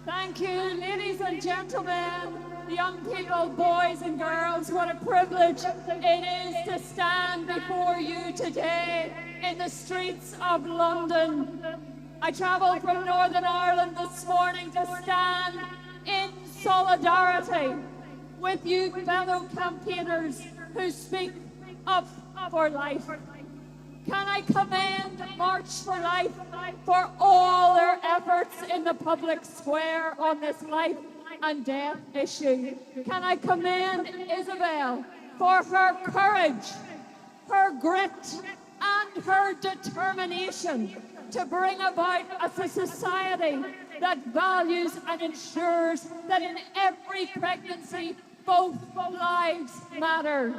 Thank you, ladies and gentlemen, young people, boys and girls. What a privilege it is to stand before you today in the streets of London. I travelled from Northern Ireland this morning to stand in solidarity with you fellow campaigners who speak up for life. Can I commend March for Life for all their efforts in the public square on this life and death issue? Can I commend Isabel for her courage, her grit, and her determination to bring about a society that values and ensures that in every pregnancy both lives matter.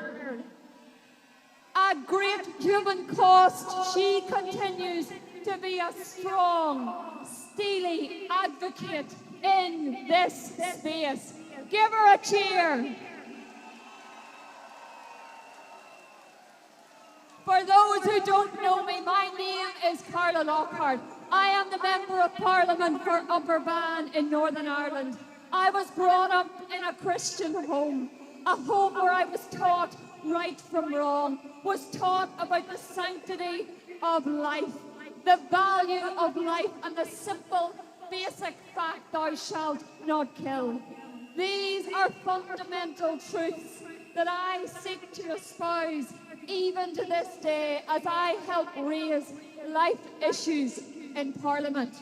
At great human cost, she continues to be a strong, steely advocate in this space. Give her a cheer. For those who don't know me, my name is Carla Lockhart. I am the Member of Parliament for Upper Bann in Northern Ireland. I was brought up in a Christian home, a home where I was taught right from wrong, was taught about the sanctity of life, the value of life, and the simple, basic fact, thou shalt not kill. These are fundamental truths that I seek to espouse even to this day as I help raise life issues in Parliament.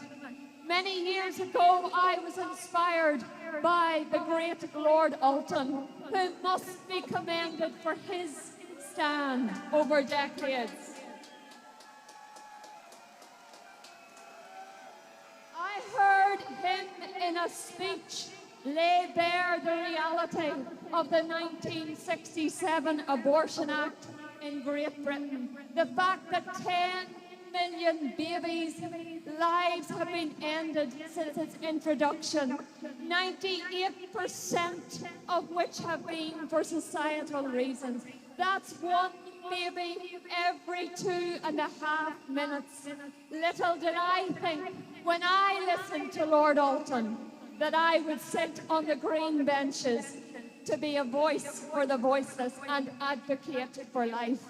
Many years ago, I was inspired by the great Lord Alton, who must be commended for his stand over decades. I heard him in a speech lay bare the reality of the 1967 Abortion Act in Great Britain. The fact that 10 million babies' lives have been ended since its introduction, 98% of which have been for societal reasons. That's one baby every 2.5 minutes. Little did I think when I listened to Lord Alton that I would sit on the green benches to be a voice for the voiceless and advocate for life.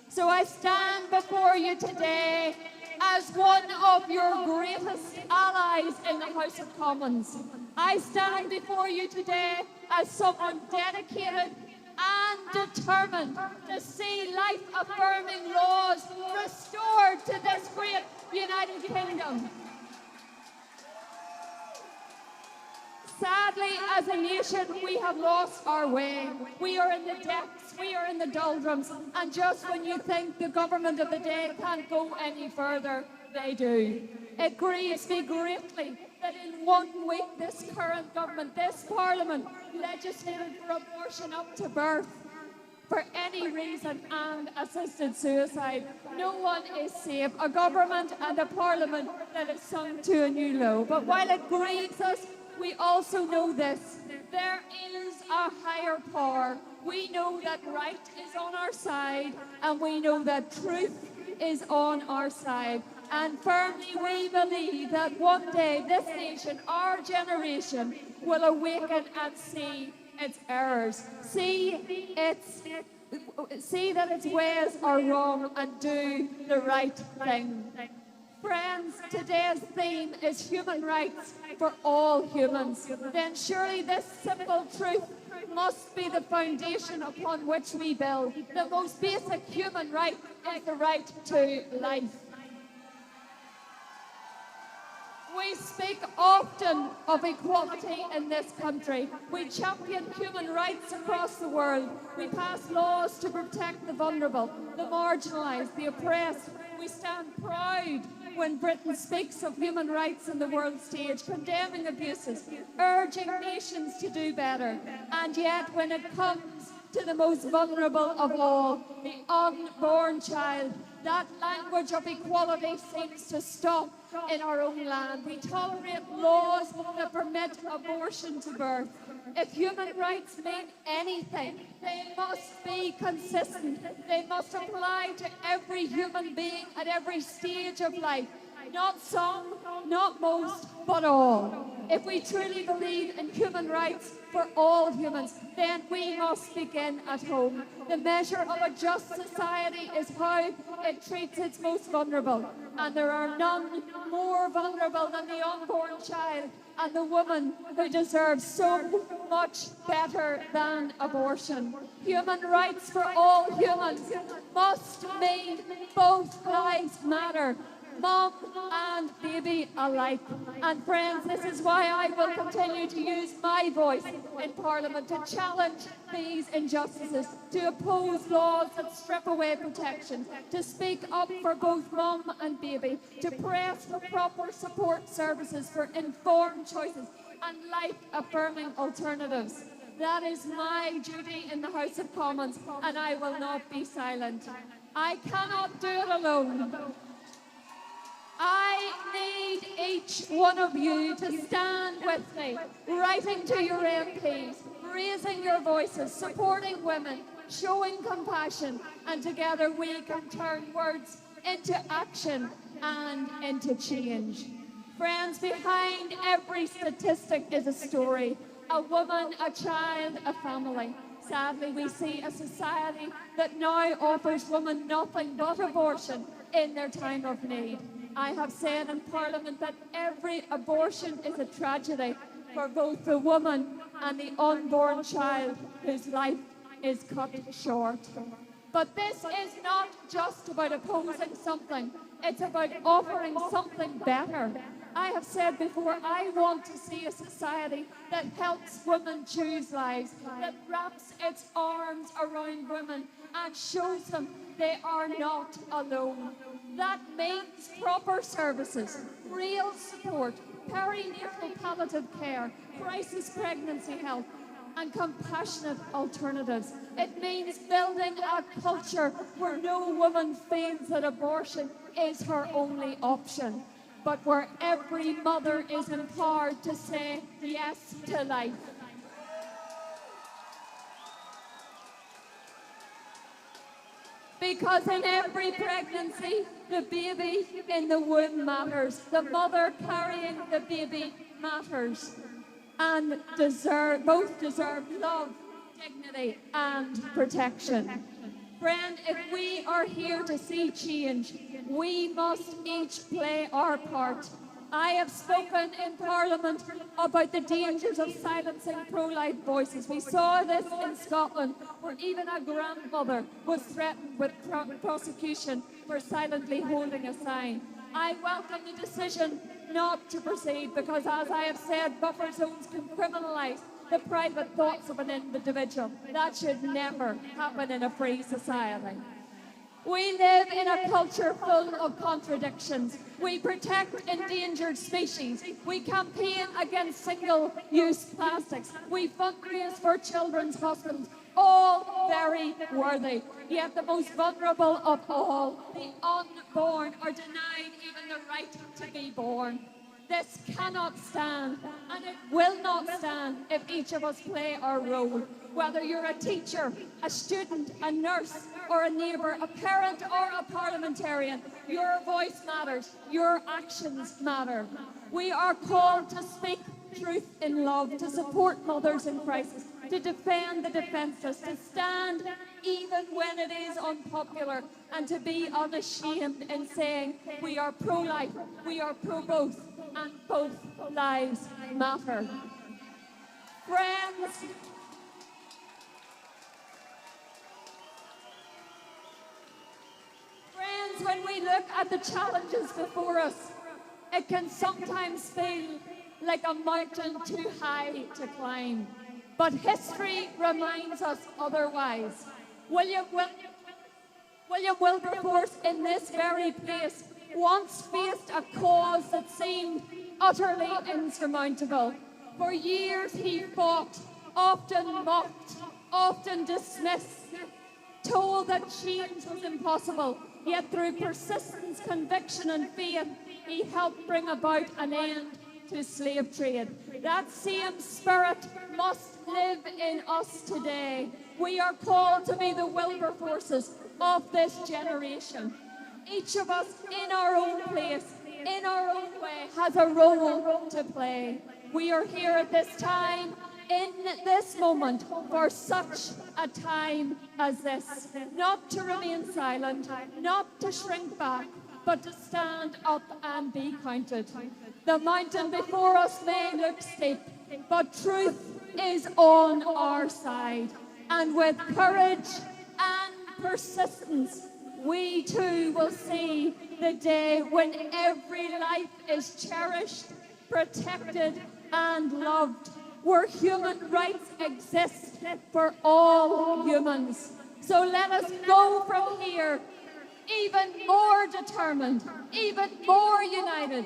So I stand before you today as one of your greatest allies in the House of Commons. I stand before you today as someone dedicated and determined to see life-affirming laws restored to this great United Kingdom. Sadly, as a nation, we have lost our way. We are in the depths, we are in the doldrums, and just when you think the government of the day can't go any further, they do. It grieves me greatly that in 1 week this current government, this Parliament, legislated for abortion up to birth for any reason and assisted suicide. No one is safe. A government and a Parliament that is sunk to a new low. But while it grieves us, we also know this: there is a higher power. We know that right is on our side, and we know that truth is on our side. And firmly we believe that one day this nation, our generation, will awaken and see its errors, see that its ways are wrong, and do the right thing. Friends, today's theme is human rights for all humans. Then surely this simple truth must be the foundation upon which we build. The most basic human right is the right to life. We speak often of equality in this country. We champion human rights across the world. We pass laws to protect the vulnerable, the marginalised, the oppressed. We stand proud when Britain speaks of human rights on the world stage, condemning abuses, urging nations to do better. And yet, when it comes to the most vulnerable of all, the unborn child, that language of equality seems to stop in our own land. We tolerate laws that permit abortion to birth. If human rights mean anything, they must be consistent. They must apply to every human being at every stage of life. Not some, not most, but all. If we truly believe in human rights for all humans, then we must begin at home. The measure of a just society is how it treats its most vulnerable. And there are none more vulnerable than the unborn child and the woman who deserves so much better than abortion. Human rights for all humans must mean both lives matter, mom and baby alike. And friends, this is why I will continue to use my voice in Parliament to challenge these injustices, to oppose laws that strip away protection, to speak up for both mom and baby, to press for proper support services for informed choices and life-affirming alternatives. That is my duty in the House of Commons, and I will not be silent. I cannot do it alone. I need each one of you to stand with me, writing to your MPs, raising your voices, supporting women, showing compassion, and together we can turn words into action and into change. Friends, behind every statistic is a story, a woman, a child, a family. Sadly, we see a society that now offers women nothing but abortion in their time of need. I have said in Parliament that every abortion is a tragedy for both the woman and the unborn child whose life is cut short. But this is not just about opposing something, it's about offering something better. I have said before, I want to see a society that helps women choose lives, that wraps its arms around women and shows them they are not alone. That means proper services, real support, perinatal palliative care, crisis pregnancy health, and compassionate alternatives. It means building a culture where no woman feels that abortion is her only option, but where every mother is empowered to say yes to life. Because in every pregnancy, the baby in the womb matters. The mother carrying the baby matters. And both deserve love, dignity, and protection. Friend, if we are here to see change, we must each play our part. I have spoken in Parliament about the dangers of silencing pro-life voices. We saw this in Scotland, where even a grandmother was threatened with prosecution for silently holding a sign. I welcome the decision not to proceed because, as I have said, buffer zones can criminalise the private thoughts of an individual. That should never happen in a free society. We live in a culture full of contradictions. We protect endangered species. We campaign against single-use plastics. We fundraise for children's hospitals. All very worthy. Yet the most vulnerable of all, the unborn, are denied even the right to be born. This cannot stand, and it will not stand if each of us play our role. Whether you're a teacher, a student, a nurse, or a neighbour, a parent, or a parliamentarian, your voice matters, your actions matter. We are called to speak truth in love, to support mothers in crisis, to defend the defenceless, to stand even when it is unpopular, and to be unashamed in saying we are pro-life, we are pro-both, and both lives matter. Friends, when we look at the challenges before us, it can sometimes feel like a mountain too high to climb. But history reminds us otherwise. William Wilberforce, in this very place, once faced a cause that seemed utterly insurmountable. For years he fought, often mocked, often dismissed, told that change was impossible. Yet through persistence, conviction and faith, he helped bring about an end to slave trade. That same spirit must live in us today. We are called to be the Wilberforces of this generation. Each of us in our own place in our own way, has a role to play. We are here at this time, in this moment, for such a time as this. Not to remain silent, not to shrink back, but to stand up and be counted. The mountain before us may look steep, but truth is on our side. And with courage and persistence, we too will see the day when every life is cherished, protected, and loved, where human rights exist for all humans. So let us go from here even more determined, even more united,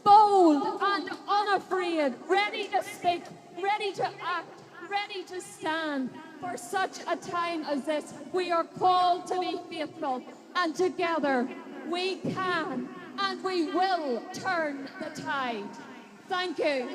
bold and unafraid, ready to speak, ready to act, ready to stand. For such a time as this, we are called to be faithful, and together we can and we will turn the tide. Thank you.